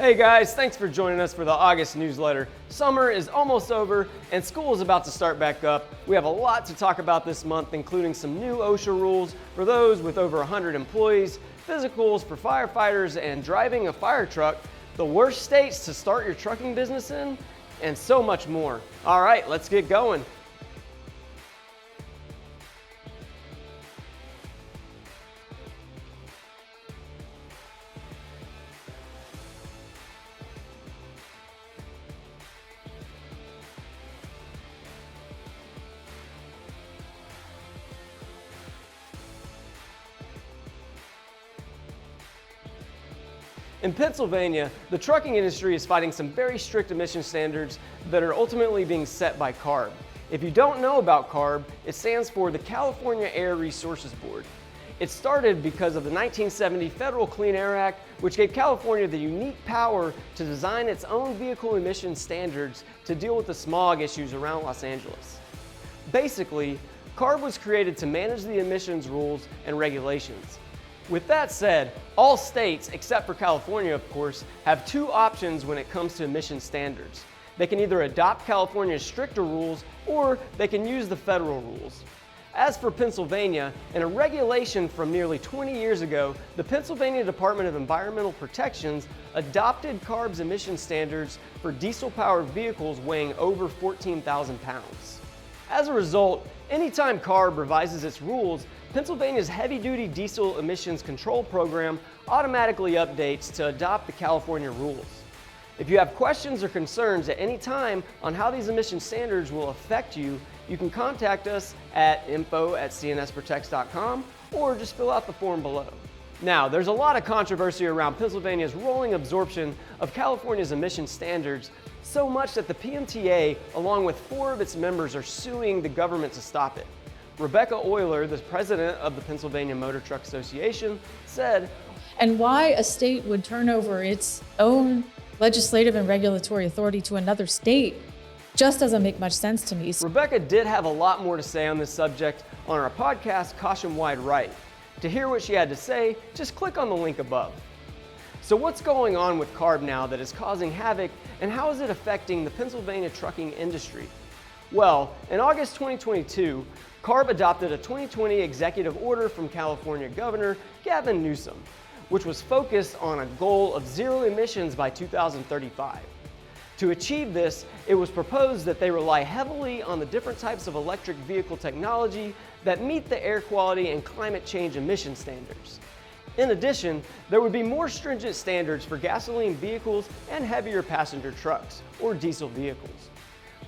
Hey guys, thanks for joining us for the August newsletter. Summer is almost over and school is about to start back up. We have a lot to talk about this month, including some new OSHA rules for those with over 100 employees, physicals for firefighters and driving a fire truck, the worst states to start your trucking business in, and so much more. All right, let's get going. In Pennsylvania, the trucking industry is fighting some very strict emission standards that are ultimately being set by CARB. If you don't know about CARB, it stands for the California Air Resources Board. It started because of the 1970 Federal Clean Air Act, which gave California the unique power to design its own vehicle emission standards to deal with the smog issues around Los Angeles. Basically, CARB was created to manage the emissions rules and regulations. With that said, all states, except for California of course, have two options when it comes to emission standards. They can either adopt California's stricter rules or they can use the federal rules. As for Pennsylvania, in a regulation from nearly 20 years ago, the Pennsylvania Department of Environmental Protections adopted CARB's emission standards for diesel-powered vehicles weighing over 14,000 pounds. As a result, anytime CARB revises its rules, Pennsylvania's heavy-duty diesel emissions control program automatically updates to adopt the California rules. If you have questions or concerns at any time on how these emission standards will affect you, you can contact us at info@cnsprotects.com or just fill out the form below. Now, there's a lot of controversy around Pennsylvania's rolling absorption of California's emission standards, so much that the PMTA, along with 4 of its members, are suing the government to stop it. Rebecca Euler, the president of the Pennsylvania Motor Truck Association, said, "And why a state would turn over its own legislative and regulatory authority to another state just doesn't make much sense to me." Rebecca did have a lot more to say on this subject on our podcast, Caution Wide Right. To hear what she had to say, just click on the link above. So what's going on with CARB now that is causing havoc, and how is it affecting the Pennsylvania trucking industry? Well, in August 2022, CARB adopted a 2020 executive order from California Governor Gavin Newsom, which was focused on a goal of zero emissions by 2035. To achieve this, it was proposed that they rely heavily on the different types of electric vehicle technology that meet the air quality and climate change emission standards. In addition, there would be more stringent standards for gasoline vehicles and heavier passenger trucks, or diesel vehicles.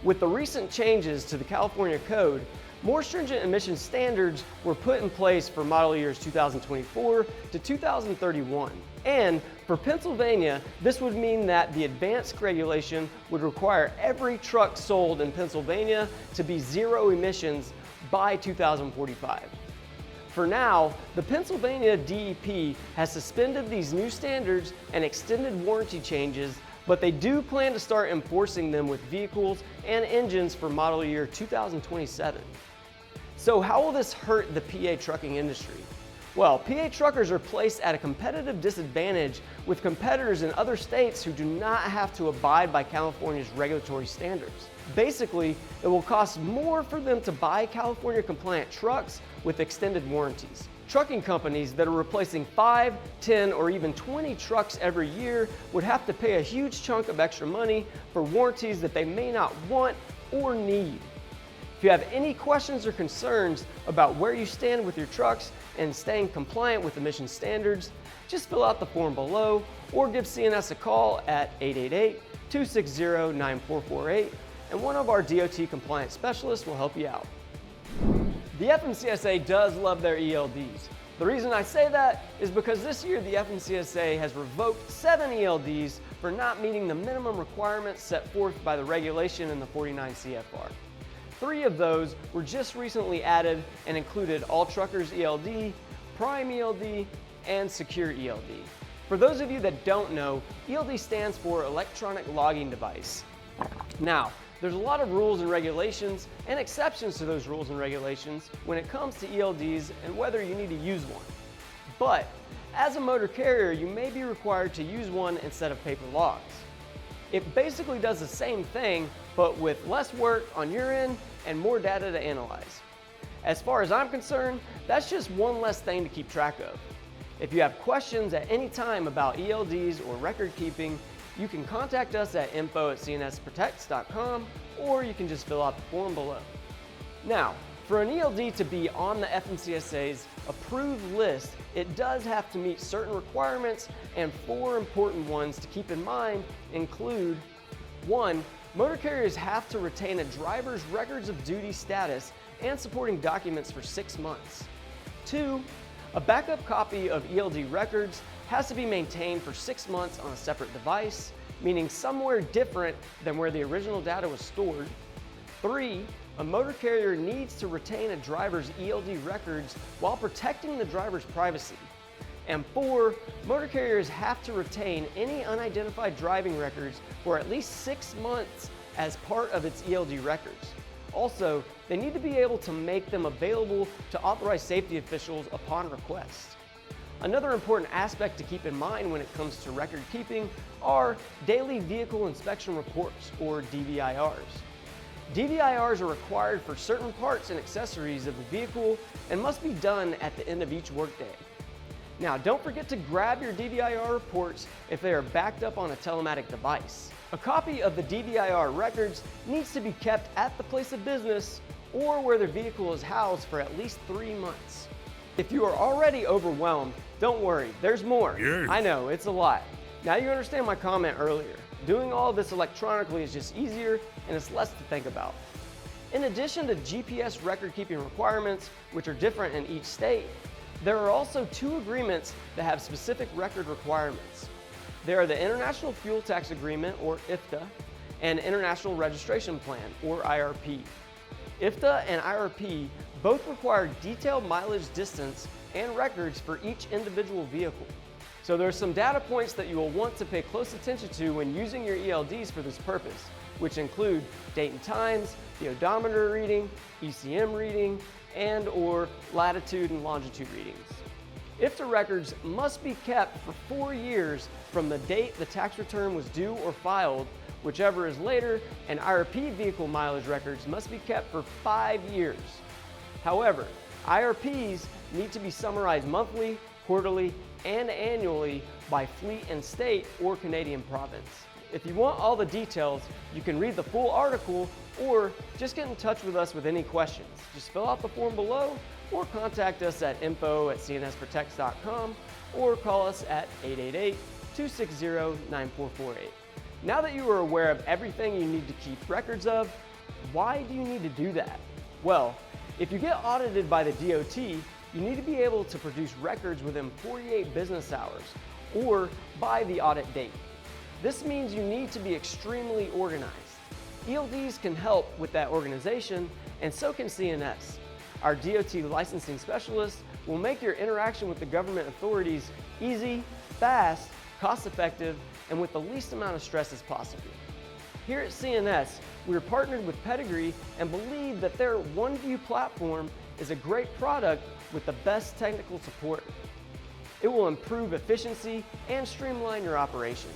With the recent changes to the California Code, more stringent emission standards were put in place for model years 2024 to 2031. And for Pennsylvania, this would mean that the advanced regulation would require every truck sold in Pennsylvania to be zero emissions by 2045. For now, the Pennsylvania DEP has suspended these new standards and extended warranty changes, but they do plan to start enforcing them with vehicles and engines for model year 2027. So how will this hurt the PA trucking industry? Well, PA truckers are placed at a competitive disadvantage with competitors in other states who do not have to abide by California's regulatory standards. Basically, it will cost more for them to buy California compliant trucks with extended warranties. Trucking companies that are replacing 5, 10, or even 20 trucks every year would have to pay a huge chunk of extra money for warranties that they may not want or need. If you have any questions or concerns about where you stand with your trucks and staying compliant with emission standards, just fill out the form below or give CNS a call at 888-260-9448 and one of our DOT compliance specialists will help you out. The FMCSA does love their ELDs. The reason I say that is because this year the FMCSA has revoked 7 ELDs for not meeting the minimum requirements set forth by the regulation in the 49 CFR. 3 of those were just recently added and included All Truckers ELD, Prime ELD, and Secure ELD. For those of you that don't know, ELD stands for Electronic Logging Device. Now, there's a lot of rules and regulations and exceptions to those rules and regulations when it comes to ELDs and whether you need to use one. But as a motor carrier, you may be required to use one instead of paper logs. It basically does the same thing, but with less work on your end and more data to analyze. As far as I'm concerned, that's just one less thing to keep track of. If you have questions at any time about ELDs or record keeping, you can contact us at info@cnsprotects.com, or you can just fill out the form below. Now, for an ELD to be on the FMCSA's approved list, it does have to meet certain requirements, and 4 important ones to keep in mind include: 1. Motor carriers have to retain a driver's records of duty status and supporting documents for 6 months. 2. A backup copy of ELD records has to be maintained for 6 months on a separate device, meaning somewhere different than where the original data was stored. 3. A motor carrier needs to retain a driver's ELD records while protecting the driver's privacy. And 4. Motor carriers have to retain any unidentified driving records for at least 6 months as part of its ELD records. Also, they need to be able to make them available to authorized safety officials upon request. Another important aspect to keep in mind when it comes to record keeping are daily vehicle inspection reports, or DVIRs. DVIRs are required for certain parts and accessories of the vehicle and must be done at the end of each workday. Now, don't forget to grab your DVIR reports if they are backed up on a telematic device. A copy of the DVIR records needs to be kept at the place of business or where the vehicle is housed for at least 3 months. If you are already overwhelmed, don't worry, there's more. Yes. I know, it's a lot. Now you understand my comment earlier. Doing all of this electronically is just easier and it's less to think about. In addition to GPS record keeping requirements, which are different in each state, there are also 2 agreements that have specific record requirements. They are the International Fuel Tax Agreement, or IFTA, and International Registration Plan, or IRP. IFTA and IRP both require detailed mileage distance and records for each individual vehicle. So there are some data points that you will want to pay close attention to when using your ELDs for this purpose, which include date and times, the odometer reading, ECM reading, and/or latitude and longitude readings. IFTA records must be kept for 4 years from the date the tax return was due or filed, whichever is later, and IRP vehicle mileage records must be kept for 5 years. However, IRPs need to be summarized monthly, quarterly, and annually by fleet and state or Canadian province. If you want all the details, you can read the full article or just get in touch with us with any questions. Just fill out the form below or contact us at info@cnsprotects.com or call us at 888-260-9448. Now that you are aware of everything you need to keep records of, why do you need to do that? Well, if you get audited by the DOT, you need to be able to produce records within 48 business hours or by the audit date. This means you need to be extremely organized. ELDs can help with that organization, and so can CNS. Our DOT licensing specialists will make your interaction with the government authorities easy, fast, cost-effective, and with the least amount of stress as possible. Here at CNS, we are partnered with Pedigree and believe that their OneView platform is a great product with the best technical support. It will improve efficiency and streamline your operation.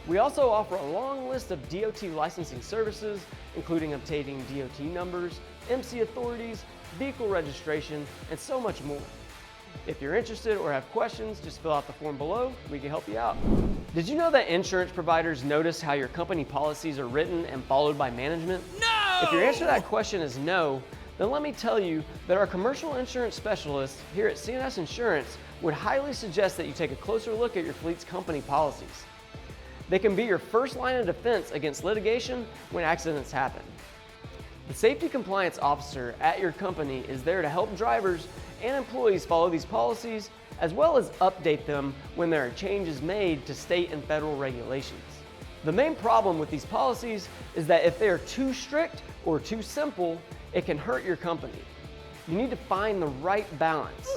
We also offer a long list of DOT licensing services, including obtaining DOT numbers, MC authorities, vehicle registration, and so much more. If you're interested or have questions, just fill out the form below. We can help you out. Did you know that insurance providers notice how your company policies are written and followed by management? No! If your answer to that question is no, then let me tell you that our commercial insurance specialists here at CNS Insurance would highly suggest that you take a closer look at your fleet's company policies. They can be your first line of defense against litigation when accidents happen. The safety compliance officer at your company is there to help drivers and employees follow these policies, as well as update them when there are changes made to state and federal regulations. The main problem with these policies is that if they are too strict or too simple, it can hurt your company. You need to find the right balance.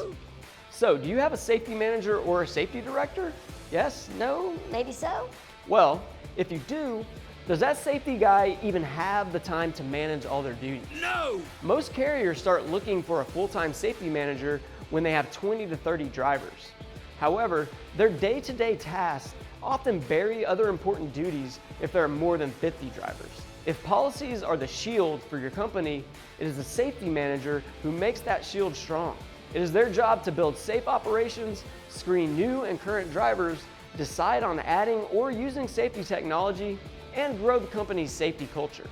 So, do you have a safety manager or a safety director? Yes? No? Maybe so. Well, if you do, does that safety guy even have the time to manage all their duties? No! Most carriers start looking for a full-time safety manager when they have 20 to 30 drivers. However, their day-to-day tasks often bury other important duties if there are more than 50 drivers. If policies are the shield for your company, it is the safety manager who makes that shield strong. It is their job to build safe operations, screen new and current drivers, decide on adding or using safety technology, and grow the company's safety culture.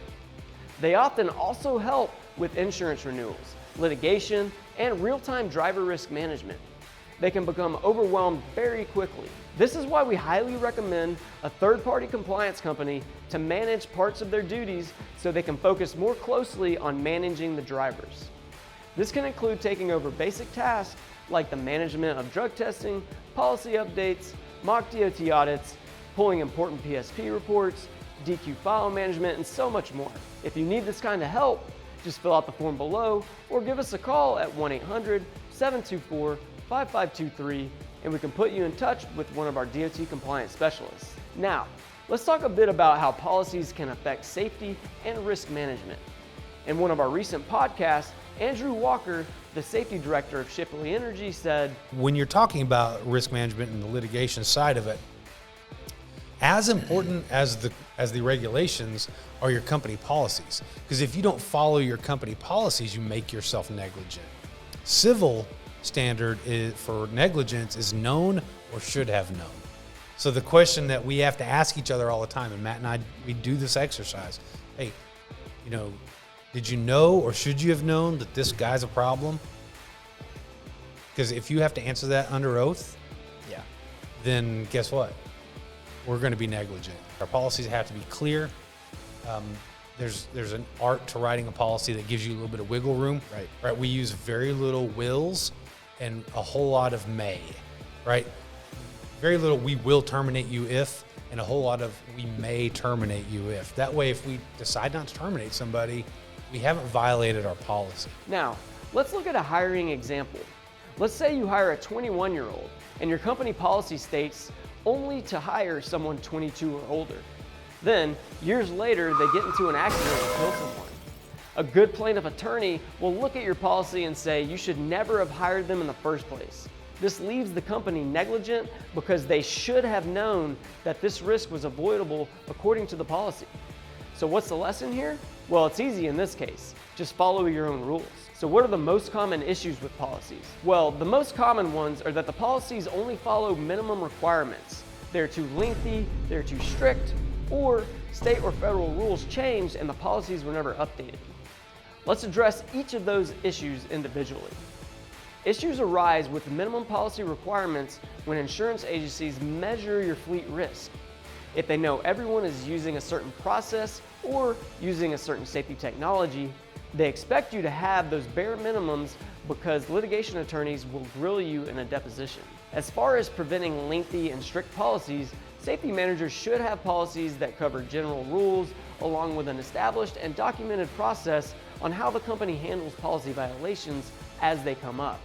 They often also help with insurance renewals, litigation, and real-time driver risk management. They can become overwhelmed very quickly. This is why we highly recommend a third-party compliance company to manage parts of their duties so they can focus more closely on managing the drivers. This can include taking over basic tasks like the management of drug testing, policy updates, mock DOT audits, pulling important PSP reports, DQ file management, and so much more. If you need this kind of help, just fill out the form below or give us a call at 1-800-724-5523 and we can put you in touch with one of our DOT compliance specialists. Now, let's talk a bit about how policies can affect safety and risk management. In one of our recent podcasts, Andrew Walker, the safety director of Shipley Energy, said, when you're talking about risk management and the litigation side of it, as important as the regulations are your company policies. Because if you don't follow your company policies, you make yourself negligent. Civil standard for negligence is known or should have known. So the question that we have to ask each other all the time, and Matt and I, we do this exercise. Hey, did you know or should you have known that this guy's a problem? Because if you have to answer that under oath, then guess what? We're going to be negligent. Our policies have to be clear. There's an art to writing a policy that gives you a little bit of wiggle room. Right. We use very little wills and a whole lot of may. Right. Very little we will terminate you if, and a whole lot of we may terminate you if. That way, if we decide not to terminate somebody, we haven't violated our policy. Now, let's look at a hiring example. Let's say you hire a 21-year-old and your company policy states only to hire someone 22 or older. Then, years later, they get into an accident and kill someone. A good plaintiff attorney will look at your policy and say you should never have hired them in the first place. This leaves the company negligent because they should have known that this risk was avoidable according to the policy. So what's the lesson here? Well, it's easy in this case. Just follow your own rules. So what are the most common issues with policies? Well, the most common ones are that the policies only follow minimum requirements. They're too lengthy, they're too strict, or state or federal rules changed and the policies were never updated. Let's address each of those issues individually. Issues arise with minimum policy requirements when insurance agencies measure your fleet risk. If they know everyone is using a certain process or using a certain safety technology, they expect you to have those bare minimums because litigation attorneys will grill you in a deposition. As far as preventing lengthy and strict policies, safety managers should have policies that cover general rules along with an established and documented process on how the company handles policy violations as they come up.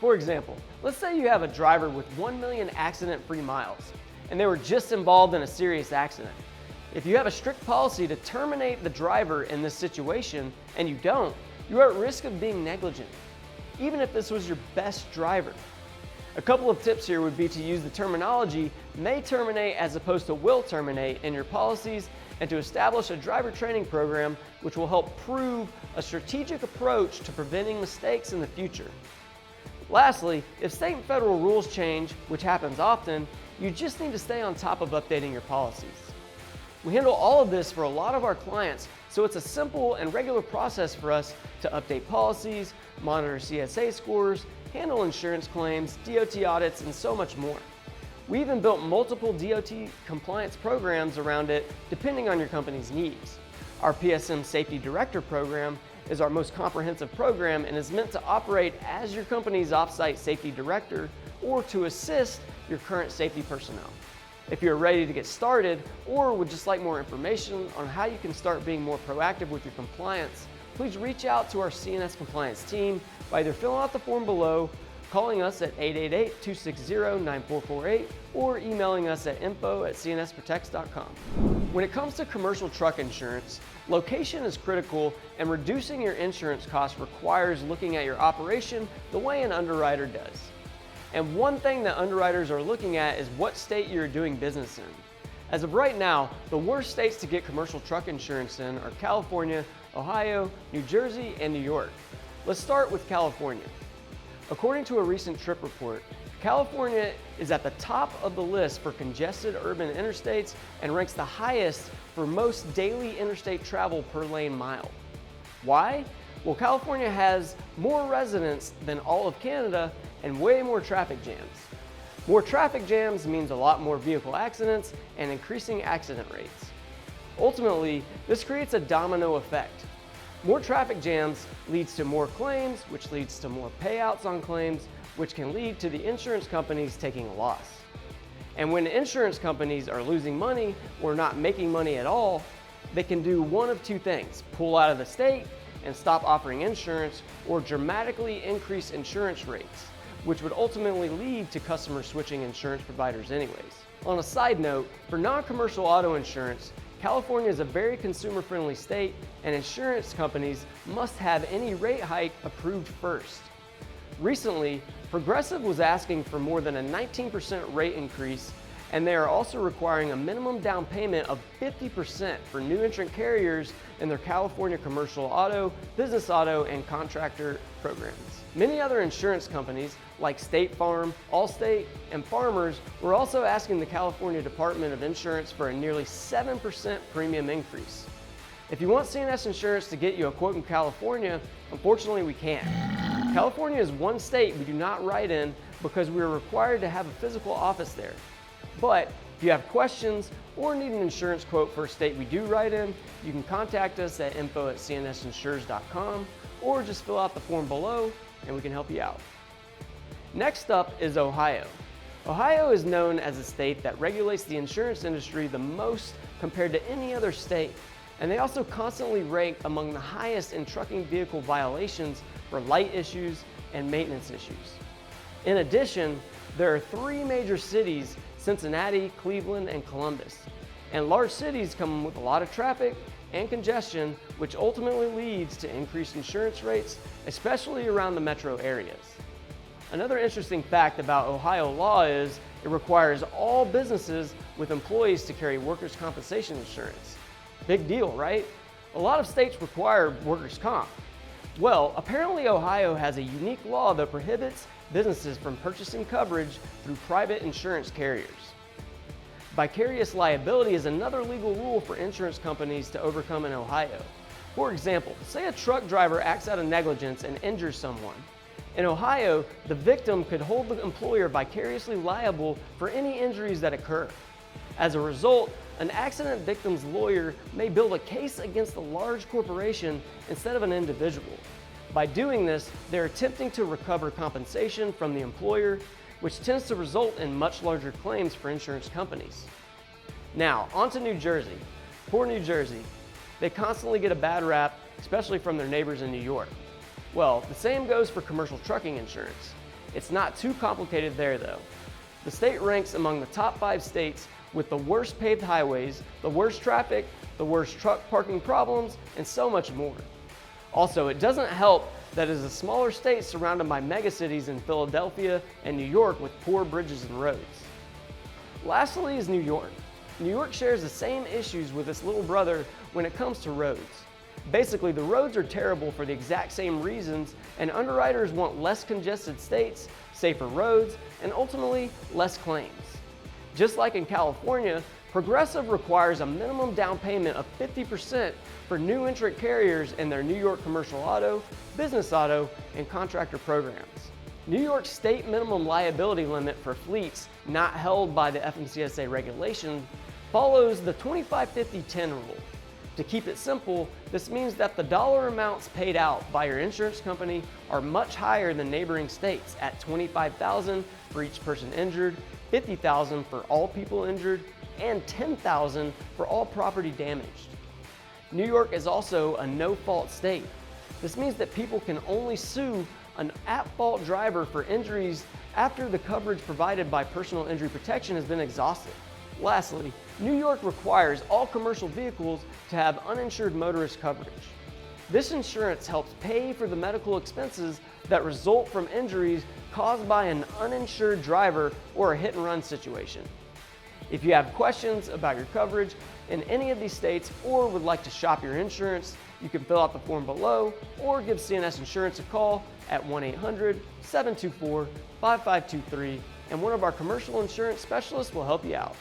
For example, let's say you have a driver with 1 million accident-free miles and they were just involved in a serious accident. If you have a strict policy to terminate the driver in this situation and you don't, you are at risk of being negligent, even if this was your best driver. A couple of tips here would be to use the terminology may terminate as opposed to will terminate in your policies, and to establish a driver training program which will help prove a strategic approach to preventing mistakes in the future. Lastly, if state and federal rules change, which happens often, you just need to stay on top of updating your policies. We handle all of this for a lot of our clients, so it's a simple and regular process for us to update policies, monitor CSA scores, handle insurance claims, DOT audits, and so much more. We even built multiple DOT compliance programs around it depending on your company's needs. Our PSM Safety Director program is our most comprehensive program and is meant to operate as your company's offsite safety director or to assist your current safety personnel. If you're ready to get started or would just like more information on how you can start being more proactive with your compliance, please reach out to our CNS compliance team by either filling out the form below, calling us at 888-260-9448, or emailing us at info@cnsprotects.com. When it comes to commercial truck insurance, location is critical, and reducing your insurance costs requires looking at your operation the way an underwriter does. And one thing that underwriters are looking at is what state you're doing business in. As of right now, the worst states to get commercial truck insurance in are California, Ohio, New Jersey, and New York. Let's start with California. According to a recent trip report, California is at the top of the list for congested urban interstates and ranks the highest for most daily interstate travel per lane mile. Why? Well, California has more residents than all of Canada and way more traffic jams. More traffic jams means a lot more vehicle accidents and increasing accident rates. Ultimately, this creates a domino effect. More traffic jams leads to more claims, which leads to more payouts on claims, which can lead to the insurance companies taking a loss. And when insurance companies are losing money or not making money at all, they can do one of two things: pull out of the state and stop offering insurance, or dramatically increase insurance rates, which would ultimately lead to customers switching insurance providers anyways. On a side note, for non-commercial auto insurance, California is a very consumer-friendly state, and insurance companies must have any rate hike approved first. Recently, Progressive was asking for more than a 19% rate increase, and they are also requiring a minimum down payment of 50% for new entrant carriers in their California commercial auto, business auto, and contractor programs. Many other insurance companies like State Farm, Allstate, and Farmers were also asking the California Department of Insurance for a nearly 7% premium increase. If you want CNS Insurance to get you a quote in California, unfortunately we can't. California is one state we do not write in because we are required to have a physical office there. But if you have questions or need an insurance quote for a state we do write in, you can contact us at info@cnsinsures.com or just fill out the form below and we can help you out. Next up is Ohio. Ohio is known as a state that regulates the insurance industry the most compared to any other state, and they also constantly rank among the highest in trucking vehicle violations for light issues and maintenance issues. In addition, there are 3 major cities: Cincinnati, Cleveland, and Columbus. And large cities come with a lot of traffic and congestion, which ultimately leads to increased insurance rates, especially around the metro areas. Another interesting fact about Ohio law is it requires all businesses with employees to carry workers' compensation insurance. Big deal, right? A lot of states require workers' comp. Well, apparently Ohio has a unique law that prohibits businesses from purchasing coverage through private insurance carriers. Vicarious liability is another legal rule for insurance companies to overcome in Ohio. For example, say a truck driver acts out of negligence and injures someone. In Ohio, the victim could hold the employer vicariously liable for any injuries that occur. As a result, an accident victim's lawyer may build a case against a large corporation instead of an individual. By doing this, they're attempting to recover compensation from the employer, which tends to result in much larger claims for insurance companies. Now, on to New Jersey. Poor New Jersey. They constantly get a bad rap, especially from their neighbors in New York. Well, the same goes for commercial trucking insurance. It's not too complicated there though. The state ranks among the top 5 states with the worst paved highways, the worst traffic, the worst truck parking problems, and so much more. Also, it doesn't help that it is a smaller state surrounded by megacities in Philadelphia and New York with poor bridges and roads. Lastly is New York. New York shares the same issues with its little brother when it comes to roads. Basically, the roads are terrible for the exact same reasons, and underwriters want less congested states, safer roads, and ultimately less claims. Just like in California, Progressive requires a minimum down payment of 50% for new entrant carriers in their New York commercial auto, business auto, and contractor programs. New York's state minimum liability limit for fleets not held by the FMCSA regulation follows the 25-50-10 rule. To keep it simple, this means that the dollar amounts paid out by your insurance company are much higher than neighboring states at $25,000 for each person injured, $50,000 for all people injured, and $10,000 for all property damaged. New York is also a no-fault state. This means that people can only sue an at-fault driver for injuries after the coverage provided by personal injury protection has been exhausted. Lastly, New York requires all commercial vehicles to have uninsured motorist coverage. This insurance helps pay for the medical expenses that result from injuries caused by an uninsured driver or a hit-and-run situation. If you have questions about your coverage in any of these states or would like to shop your insurance, you can fill out the form below or give CNS Insurance a call at 1-800-724-5523 and one of our commercial insurance specialists will help you out.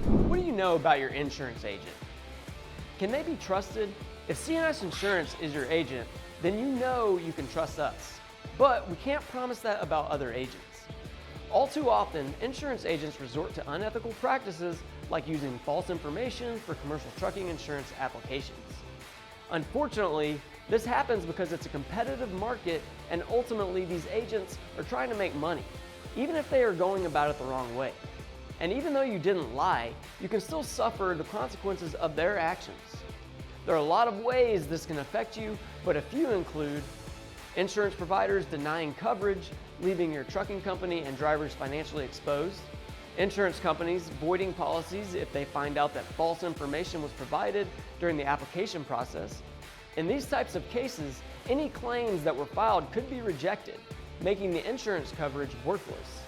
What do you know about your insurance agent? Can they be trusted? If CNS Insurance is your agent, then you know you can trust us. But we can't promise that about other agents. All too often, insurance agents resort to unethical practices like using false information for commercial trucking insurance applications. Unfortunately, this happens because it's a competitive market and ultimately these agents are trying to make money, even if they are going about it the wrong way. And even though you didn't lie, you can still suffer the consequences of their actions. There are a lot of ways this can affect you, but a few include insurance providers denying coverage, leaving your trucking company and drivers financially exposed, insurance companies voiding policies if they find out that false information was provided during the application process. In these types of cases, any claims that were filed could be rejected, making the insurance coverage worthless.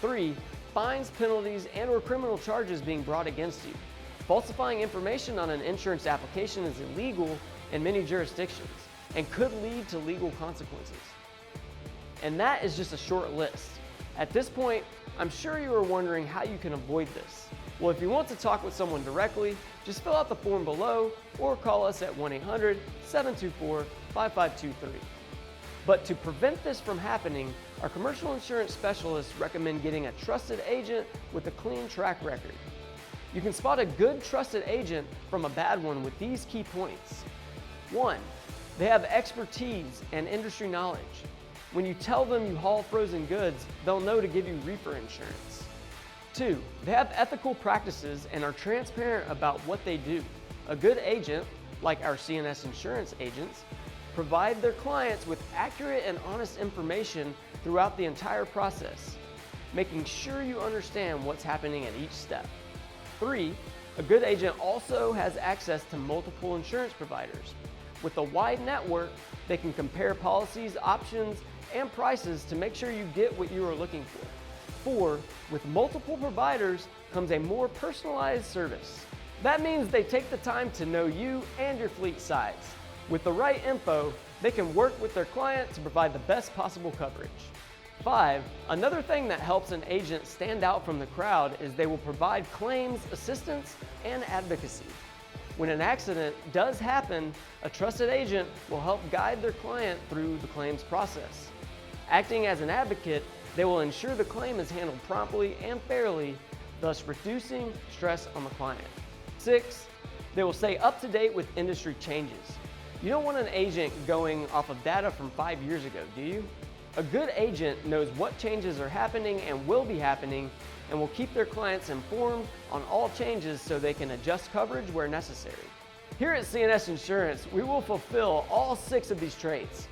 3. Fines, penalties, and/or criminal charges being brought against you. Falsifying information on an insurance application is illegal in many jurisdictions and could lead to legal consequences. And that is just a short list. At this point, I'm sure you are wondering how you can avoid this. Well, if you want to talk with someone directly, just fill out the form below or call us at 1-800-724-5523. But to prevent this from happening, our commercial insurance specialists recommend getting a trusted agent with a clean track record. You can spot a good trusted agent from a bad one with these key points. 1. They have expertise and industry knowledge. When you tell them you haul frozen goods, they'll know to give you reefer insurance. 2. They have ethical practices and are transparent about what they do. A good agent, like our CNS insurance agents, provide their clients with accurate and honest information throughout the entire process, making sure you understand what's happening at each step. 3. A good agent also has access to multiple insurance providers. With a wide network, they can compare policies, options, and prices to make sure you get what you are looking for. 4. With multiple providers comes a more personalized service. That means they take the time to know you and your fleet size. With the right info, they can work with their client to provide the best possible coverage. 5. Another thing that helps an agent stand out from the crowd is they will provide claims assistance and advocacy. When an accident does happen, a trusted agent will help guide their client through the claims process. Acting as an advocate, they will ensure the claim is handled promptly and fairly, thus reducing stress on the client. 6. They will stay up to date with industry changes. You don't want an agent going off of data from 5 years ago, do you? A good agent knows what changes are happening and will be happening and will keep their clients informed on all changes so they can adjust coverage where necessary. Here at CNS Insurance, we will fulfill all 6 of these traits.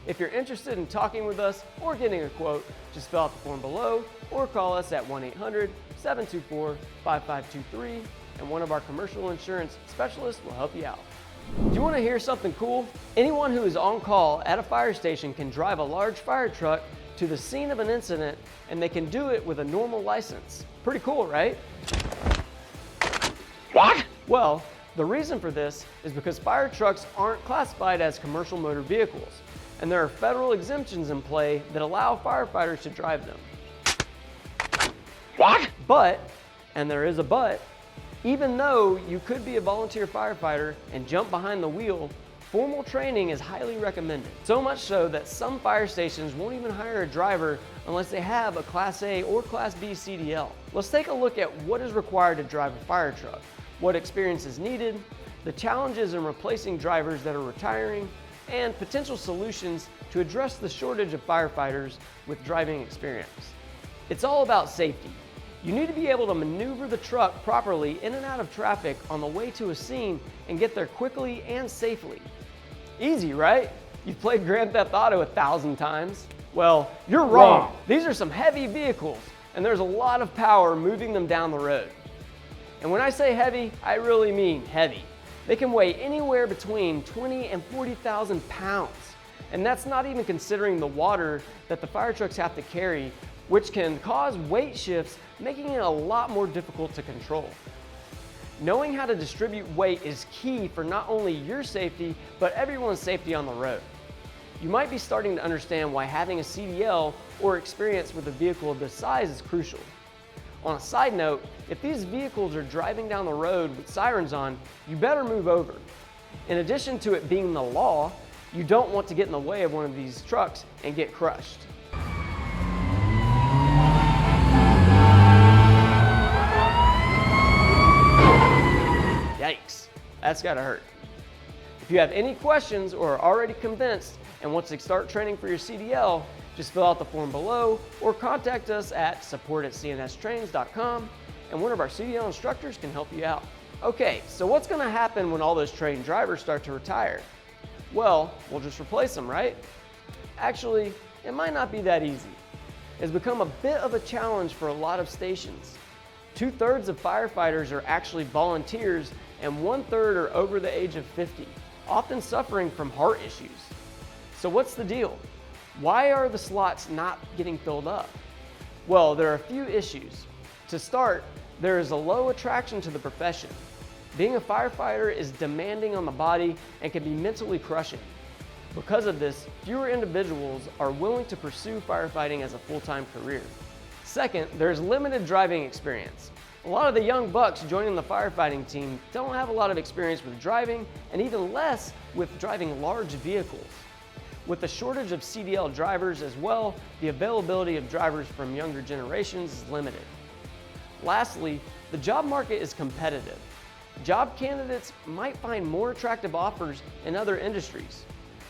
If you're interested in talking with us or getting a quote, just fill out the form below or call us at 1-800-724-5523 and one of our commercial insurance specialists will help you out. Do you want to hear something cool? Anyone who is on call at a fire station can drive a large fire truck to the scene of an incident, and they can do it with a normal license. Pretty cool, right? What? Well, the reason for this is because fire trucks aren't classified as commercial motor vehicles, and there are federal exemptions in play that allow firefighters to drive them. What? But, and there is a but, even though you could be a volunteer firefighter and jump behind the wheel, formal training is highly recommended. So much so that some fire stations won't even hire a driver unless they have a Class A or Class B CDL. Let's take a look at what is required to drive a fire truck, what experience is needed, the challenges in replacing drivers that are retiring, and potential solutions to address the shortage of firefighters with driving experience. It's all about safety. You need to be able to maneuver the truck properly in and out of traffic on the way to a scene and get there quickly and safely. Easy, right? You've played Grand Theft Auto 1,000 times. Well, you're wrong. These are some heavy vehicles, and there's a lot of power moving them down the road. And when I say heavy, I really mean heavy. They can weigh anywhere between 20 and 40,000 pounds. And that's not even considering the water that the fire trucks have to carry, which can cause weight shifts, making it a lot more difficult to control. Knowing how to distribute weight is key for not only your safety, but everyone's safety on the road. You might be starting to understand why having a CDL or experience with a vehicle of this size is crucial. On a side note, if these vehicles are driving down the road with sirens on, you better move over. In addition to it being the law, you don't want to get in the way of one of these trucks and get crushed. Yikes, that's gotta hurt. If you have any questions or are already convinced and want to start training for your CDL, just fill out the form below or contact us at support@cnstrains.com and one of our CDL instructors can help you out. Okay, so what's gonna happen when all those trained drivers start to retire? Well, we'll just replace them, right? Actually, it might not be that easy. It's become a bit of a challenge for a lot of stations. 2/3 of firefighters are actually volunteers and 1/3 are over the age of 50, often suffering from heart issues. So what's the deal? Why are the slots not getting filled up? Well, there are a few issues. To start, there is a low attraction to the profession. Being a firefighter is demanding on the body and can be mentally crushing. Because of this, fewer individuals are willing to pursue firefighting as a full-time career. Second, there's limited driving experience. A lot of the young bucks joining the firefighting team don't have a lot of experience with driving and even less with driving large vehicles. With the shortage of CDL drivers as well, the availability of drivers from younger generations is limited. Lastly, the job market is competitive. Job candidates might find more attractive offers in other industries.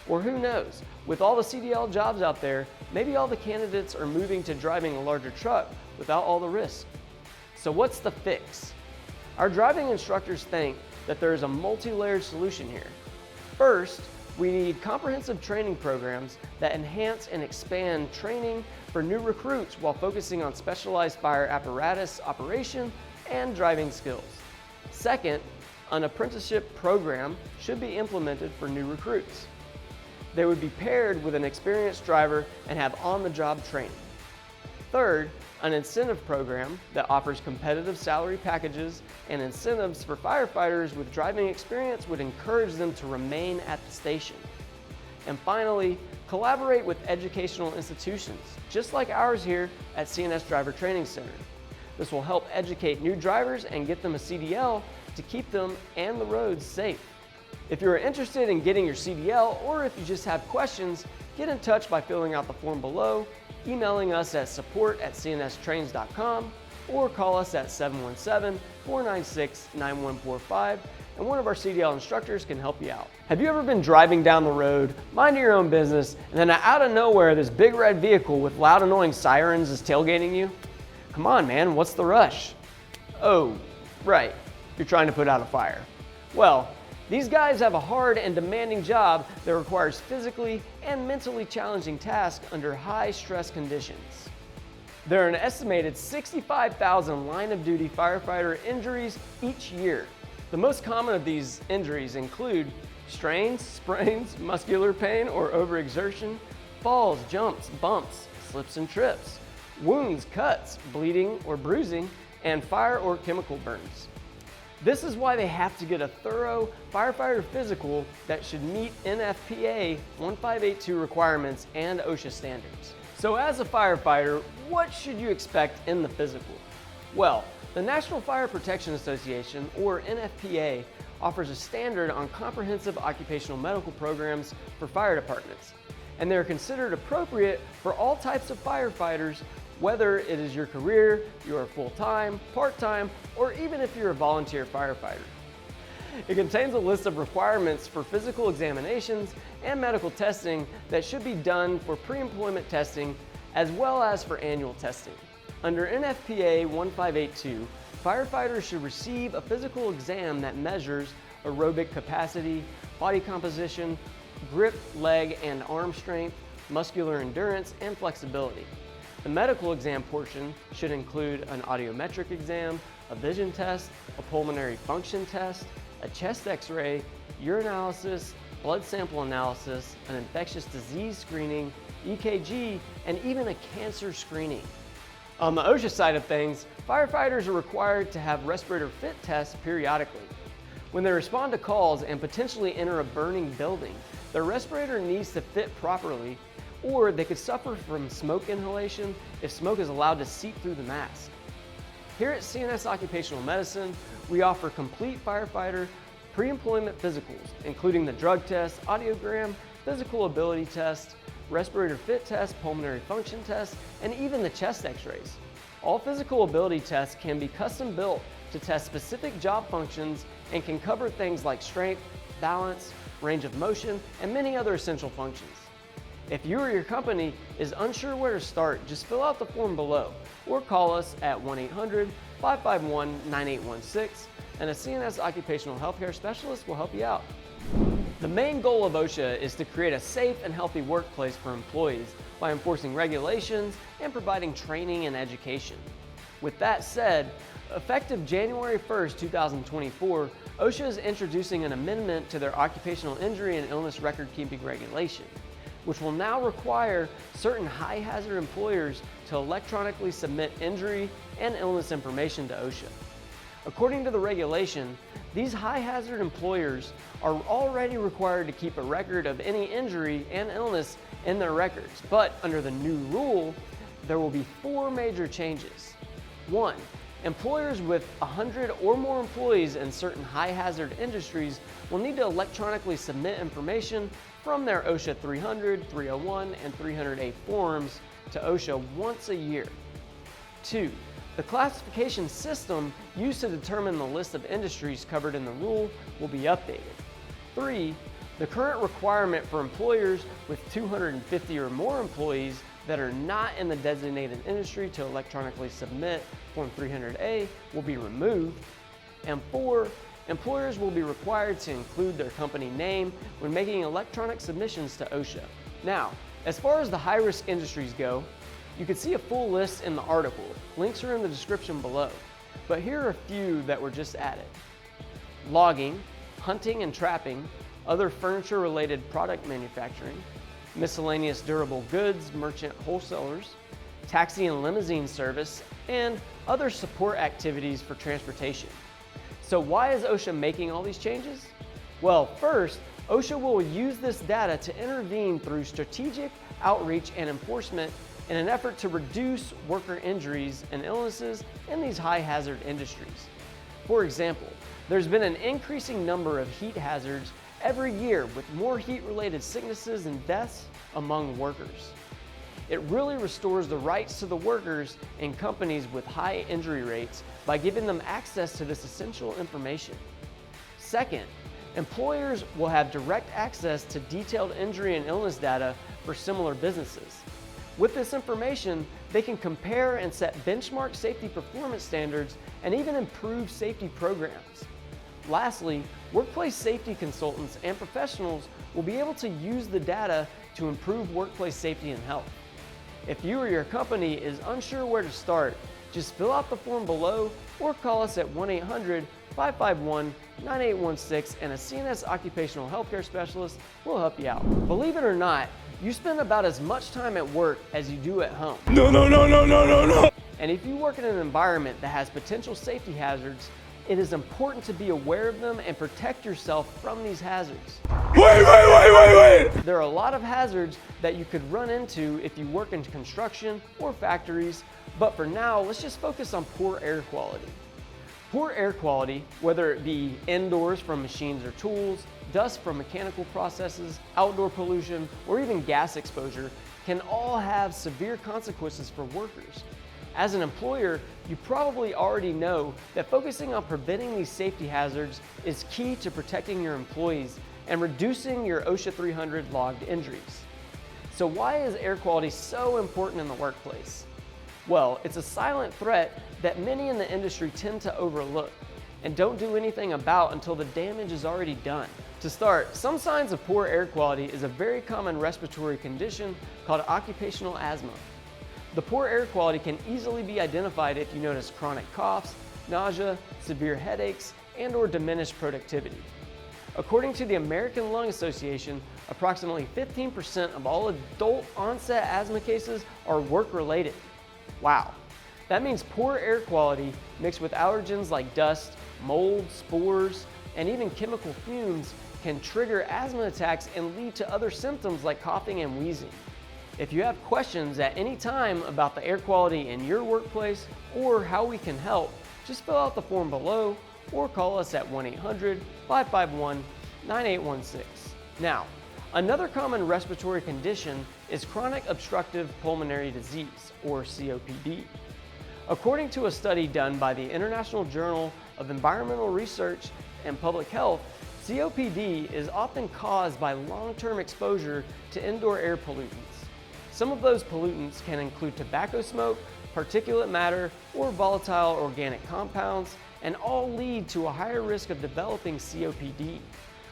Or who knows, with all the CDL jobs out there, maybe all the candidates are moving to driving a larger truck without all the risk. So what's the fix? Our driving instructors think that there is a multi-layered solution here. First, we need comprehensive training programs that enhance and expand training for new recruits while focusing on specialized fire apparatus operation and driving skills. Second, an apprenticeship program should be implemented for new recruits. They would be paired with an experienced driver and have on-the-job training. Third, an incentive program that offers competitive salary packages and incentives for firefighters with driving experience would encourage them to remain at the station. And finally, collaborate with educational institutions, just like ours here at CNS Driver Training Center. This will help educate new drivers and get them a CDL to keep them and the roads safe. If you're interested in getting your CDL or if you just have questions, get in touch by filling out the form below, emailing us at support@cnstrains.com, or call us at 717-496-9145, and one of our CDL instructors can help you out. Have you ever been driving down the road, minding your own business, and then out of nowhere, this big red vehicle with loud annoying sirens is tailgating you? Come on, man, what's the rush? Oh, right, you're trying to put out a fire. Well, these guys have a hard and demanding job that requires physically and mentally challenging tasks under high stress conditions. There are an estimated 65,000 line-of-duty firefighter injuries each year. The most common of these injuries include strains, sprains, muscular pain or overexertion, falls, jumps, bumps, slips and trips, wounds, cuts, bleeding or bruising, and fire or chemical burns. This is why they have to get a thorough firefighter physical that should meet NFPA 1582 requirements and OSHA standards. So as a firefighter, what should you expect in the physical? Well, the National Fire Protection Association, or NFPA, offers a standard on comprehensive occupational medical programs for fire departments, and they're considered appropriate for all types of firefighters, whether it is your career, you're full-time, part-time, or even if you're a volunteer firefighter. It contains a list of requirements for physical examinations and medical testing that should be done for pre-employment testing as well as for annual testing. Under NFPA 1582, firefighters should receive a physical exam that measures aerobic capacity, body composition, grip, leg and arm strength, muscular endurance, and flexibility. The medical exam portion should include an audiometric exam, a vision test, a pulmonary function test, a chest x-ray, urinalysis, blood sample analysis, an infectious disease screening, EKG, and even a cancer screening. On the OSHA side of things, firefighters are required to have respirator fit tests periodically. When they respond to calls and potentially enter a burning building, their respirator needs to fit properly, or they could suffer from smoke inhalation if smoke is allowed to seep through the mask. Here at CNS Occupational Medicine, we offer complete firefighter pre-employment physicals, including the drug test, audiogram, physical ability test, respirator fit test, pulmonary function test, and even the chest x-rays. All physical ability tests can be custom built to test specific job functions and can cover things like strength, balance, range of motion, and many other essential functions. If you or your company is unsure where to start, just fill out the form below or call us at 1-800-551-9816 and a CNS occupational healthcare specialist will help you out. The main goal of OSHA is to create a safe and healthy workplace for employees by enforcing regulations and providing training and education. With that said, effective January 1st, 2024, OSHA is introducing an amendment to their occupational injury and illness record keeping regulation, which will now require certain high hazard employers to electronically submit injury and illness information to OSHA. According to the regulation, these high hazard employers are already required to keep a record of any injury and illness in their records, but under the new rule, there will be 4 major changes. 1. Employers with 100 or more employees in certain high hazard industries will need to electronically submit information from their OSHA 300, 301, and 308 forms to OSHA once a year. 2. The classification system used to determine the list of industries covered in the rule will be updated. 3. The current requirement for employers with 250 or more employees that are not in the designated industry to electronically submit Form 300A will be removed. And 4. Employers will be required to include their company name when making electronic submissions to OSHA. Now, as far as the high-risk industries go, you can see a full list in the article. Links are in the description below. But here are a few that were just added. Logging, hunting and trapping, other furniture-related product manufacturing, miscellaneous durable goods, merchant wholesalers, taxi and limousine service, and other support activities for transportation. So why is OSHA making all these changes? Well, first, OSHA will use this data to intervene through strategic outreach and enforcement in an effort to reduce worker injuries and illnesses in these high hazard industries. For example, there's been an increasing number of heat hazards every year with more heat-related sicknesses and deaths among workers. It really restores the rights to the workers in companies with high injury rates by giving them access to this essential information. Second, employers will have direct access to detailed injury and illness data for similar businesses. With this information, they can compare and set benchmark safety performance standards and even improve safety programs. Lastly, workplace safety consultants and professionals will be able to use the data to improve workplace safety and health. If you or your company is unsure where to start, just fill out the form below or call us at 1-800-551-9816 and a CNS occupational healthcare specialist will help you out. Believe it or not, you spend about as much time at work as you do at home. No. And if you work in an environment that has potential safety hazards, it is important to be aware of them and protect yourself from these hazards. Wait! There are a lot of hazards that you could run into if you work in construction or factories, but for now, let's just focus on poor air quality. Poor air quality, whether it be indoors from machines or tools, dust from mechanical processes, outdoor pollution, or even gas exposure, can all have severe consequences for workers. As an employer, you probably already know that focusing on preventing these safety hazards is key to protecting your employees and reducing your OSHA 300 logged injuries. So why is air quality so important in the workplace? Well, it's a silent threat that many in the industry tend to overlook and don't do anything about until the damage is already done. To start, some signs of poor air quality is a very common respiratory condition called occupational asthma. The poor air quality can easily be identified if you notice chronic coughs, nausea, severe headaches, and/or diminished productivity. According to the American Lung Association, approximately 15% of all adult onset asthma cases are work-related. Wow. That means poor air quality mixed with allergens like dust, mold, spores, and even chemical fumes can trigger asthma attacks and lead to other symptoms like coughing and wheezing. If you have questions at any time about the air quality in your workplace or how we can help, just fill out the form below or call us at 1-800-551-9816. Now, another common respiratory condition is chronic obstructive pulmonary disease, or COPD. According to a study done by the International Journal of Environmental Research and Public Health, COPD is often caused by long-term exposure to indoor air pollutants. Some of those pollutants can include tobacco smoke, particulate matter, or volatile organic compounds, and all lead to a higher risk of developing COPD.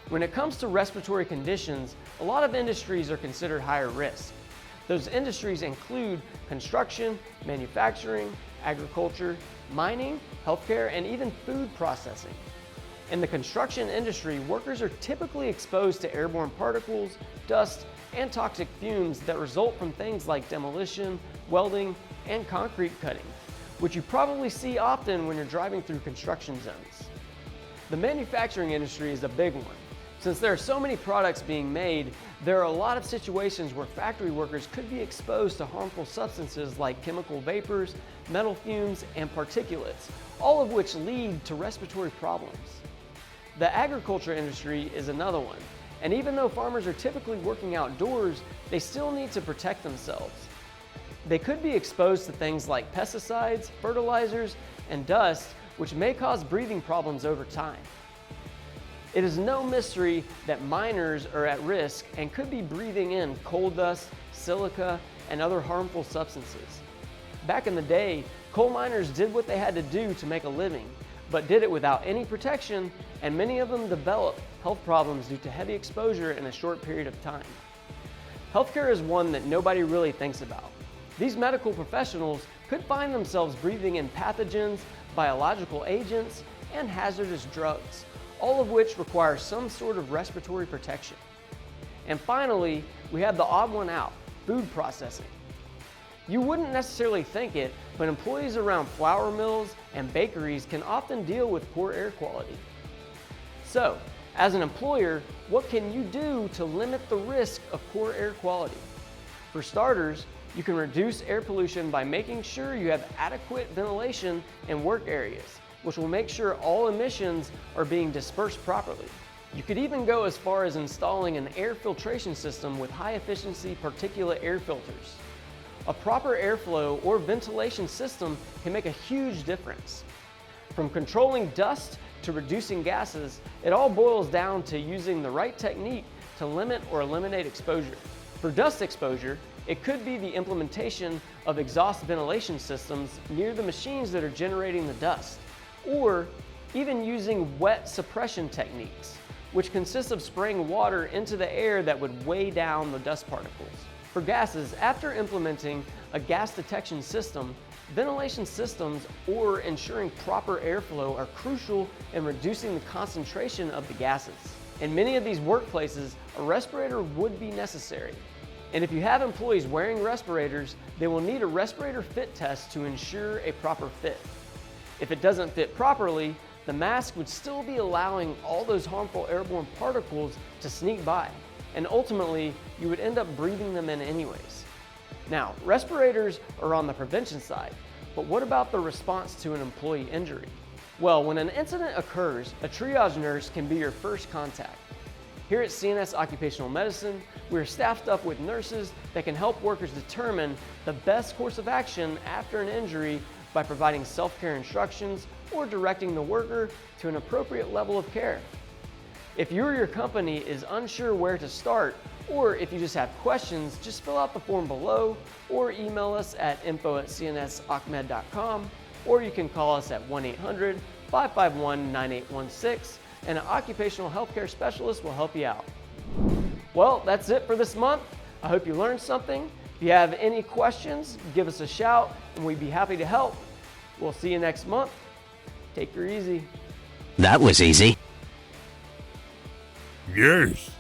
When it comes to respiratory conditions, a lot of industries are considered higher risk. Those industries include construction, manufacturing, agriculture, mining, healthcare, and even food processing. In the construction industry, workers are typically exposed to airborne particles, dust, and toxic fumes that result from things like demolition, welding, and concrete cutting, which you probably see often when you're driving through construction zones. The manufacturing industry is a big one. Since there are so many products being made, there are a lot of situations where factory workers could be exposed to harmful substances like chemical vapors, metal fumes, and particulates, all of which lead to respiratory problems. The agriculture industry is another one, and even though farmers are typically working outdoors, they still need to protect themselves. They could be exposed to things like pesticides, fertilizers, and dust, which may cause breathing problems over time. It is no mystery that miners are at risk and could be breathing in coal dust, silica, and other harmful substances. Back in the day, coal miners did what they had to do to make a living, but did it without any protection, and many of them developed health problems due to heavy exposure in a short period of time. Healthcare is one that nobody really thinks about. These medical professionals could find themselves breathing in pathogens, biological agents, and hazardous drugs, all of which require some sort of respiratory protection. And finally, we have the odd one out, food processing. You wouldn't necessarily think it, but employees around flour mills and bakeries can often deal with poor air quality. So, as an employer, what can you do to limit the risk of poor air quality? For starters, you can reduce air pollution by making sure you have adequate ventilation in work areas, which will make sure all emissions are being dispersed properly. You could even go as far as installing an air filtration system with high-efficiency particulate air filters. A proper airflow or ventilation system can make a huge difference. From controlling dust to reducing gases, it all boils down to using the right technique to limit or eliminate exposure. For dust exposure, it could be the implementation of exhaust ventilation systems near the machines that are generating the dust, or even using wet suppression techniques, which consists of spraying water into the air that would weigh down the dust particles. For gases, after implementing a gas detection system, ventilation systems or ensuring proper airflow are crucial in reducing the concentration of the gases. In many of these workplaces, a respirator would be necessary. And if you have employees wearing respirators, they will need a respirator fit test to ensure a proper fit. If it doesn't fit properly, the mask would still be allowing all those harmful airborne particles to sneak by, and ultimately, you would end up breathing them in anyways. Now, respirators are on the prevention side, but what about the response to an employee injury? Well, when an incident occurs, a triage nurse can be your first contact. Here at CNS Occupational Medicine, we are staffed up with nurses that can help workers determine the best course of action after an injury by providing self-care instructions or directing the worker to an appropriate level of care. If you or your company is unsure where to start, or if you just have questions, just fill out the form below or email us at info@cnsocmed.com, or you can call us at 1-800-551-9816 and an occupational healthcare specialist will help you out. Well, that's it for this month. I hope you learned something. If you have any questions, give us a shout and we'd be happy to help. We'll see you next month. Take her easy. That was easy. Yes.